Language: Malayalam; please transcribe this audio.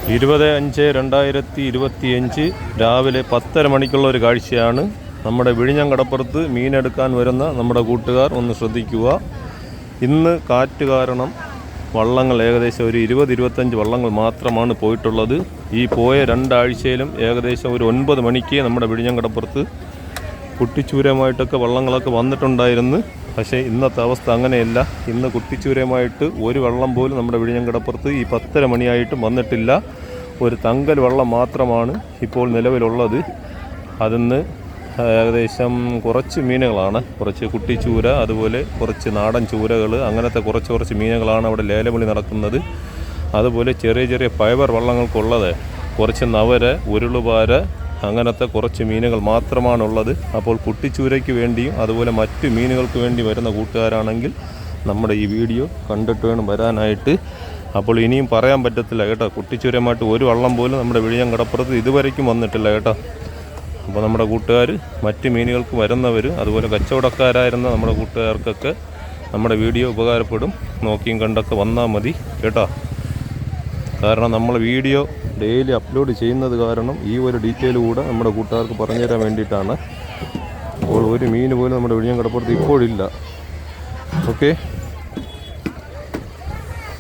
20/5/2025 രാവിലെ 10:30 മണിക്കുള്ള ഒരു കാഴ്ചയാണ്. നമ്മുടെ വിഴിഞ്ഞം കടപ്പുറത്ത് മീനെടുക്കാൻ വരുന്ന നമ്മുടെ കൂട്ടുകാർ ഒന്ന് ശ്രദ്ധിക്കുക. ഇന്ന് കാറ്റ് കാരണം വള്ളങ്ങൾ ഏകദേശം ഒരു 20-25 വള്ളങ്ങൾ മാത്രമാണ് പോയിട്ടുള്ളത്. ഈ പോയ 2 ആഴ്ചയിലും ഏകദേശം ഒരു 9 മണിക്ക് നമ്മുടെ വിഴിഞ്ഞം കടപ്പുറത്ത് കുട്ടിച്ചൂരമായിട്ടൊക്കെ വള്ളങ്ങളൊക്കെ വന്നിട്ടുണ്ടായിരുന്നു. പക്ഷേ ഇന്നത്തെ അവസ്ഥ അങ്ങനെയല്ല. ഇന്ന് കുട്ടിച്ചൂരമായിട്ട് ഒരു വള്ളം പോലും നമ്മുടെ വിഴിഞ്ഞം കടപ്പുറത്ത് ഈ 10:30 മണിയായിട്ടും വന്നിട്ടില്ല. ഒരു തങ്കൽ വള്ളം മാത്രമാണ് ഇപ്പോൾ നിലവിലുള്ളത്. അതിന്ന് ഏകദേശം കുറച്ച് മീനുകളാണ്, കുറച്ച് കുട്ടിച്ചൂര, അതുപോലെ കുറച്ച് നാടൻ ചൂരകൾ, അങ്ങനത്തെ കുറച്ച് മീനുകളാണ് അവിടെ ലേലവിളി നടക്കുന്നത്. അതുപോലെ ചെറിയ ചെറിയ ഫൈബർ വള്ളങ്ങൾക്കുള്ളത് കുറച്ച് നവര, ഉരുളുപാര, അങ്ങനത്തെ കുറച്ച് മീനുകൾ മാത്രമാണുള്ളത്. അപ്പോൾ കുട്ടിച്ചൂരയ്ക്ക് വേണ്ടിയും അതുപോലെ മറ്റ് മീനുകൾക്ക് വേണ്ടി വരുന്ന കൂട്ടുകാരാണെങ്കിൽ നമ്മുടെ ഈ വീഡിയോ കണ്ടിട്ട് വേണം വരാനായിട്ട്. അപ്പോൾ ഇനിയും പറയാൻ പറ്റത്തില്ല കേട്ടോ, കുട്ടിച്ചൂരമായിട്ട് ഒരു വള്ളം പോലും നമ്മുടെ വിഴിഞ്ഞം കടപ്പുറത്ത് ഇതുവരയ്ക്കും വന്നിട്ടില്ല കേട്ടോ. അപ്പോൾ നമ്മുടെ കൂട്ടുകാർ മറ്റ് മീനുകൾക്ക് വരുന്നവർ, അതുപോലെ കച്ചവടക്കാരായിരുന്ന നമ്മുടെ കൂട്ടുകാർക്കൊക്കെ നമ്മുടെ വീഡിയോ ഉപകാരപ്പെടും. നോക്കിയും കണ്ടൊക്കെ വന്നാൽ മതി കേട്ടോ. കാരണം നമ്മൾ വീഡിയോ ഡെയിലി അപ്ലോഡ് ചെയ്യുന്നത് കാരണം ഈ ഒരു ഡീറ്റെയിൽ കൂടെ നമ്മുടെ കൂട്ടുകാർക്ക് പറഞ്ഞുതരാൻ വേണ്ടിയിട്ടാണ്. അപ്പോൾ ഒരു മീൻ പോലും നമ്മുടെ വിഴിഞ്ഞം കടപ്പുറത്ത് ഇപ്പോഴില്ല. ഓക്കെ.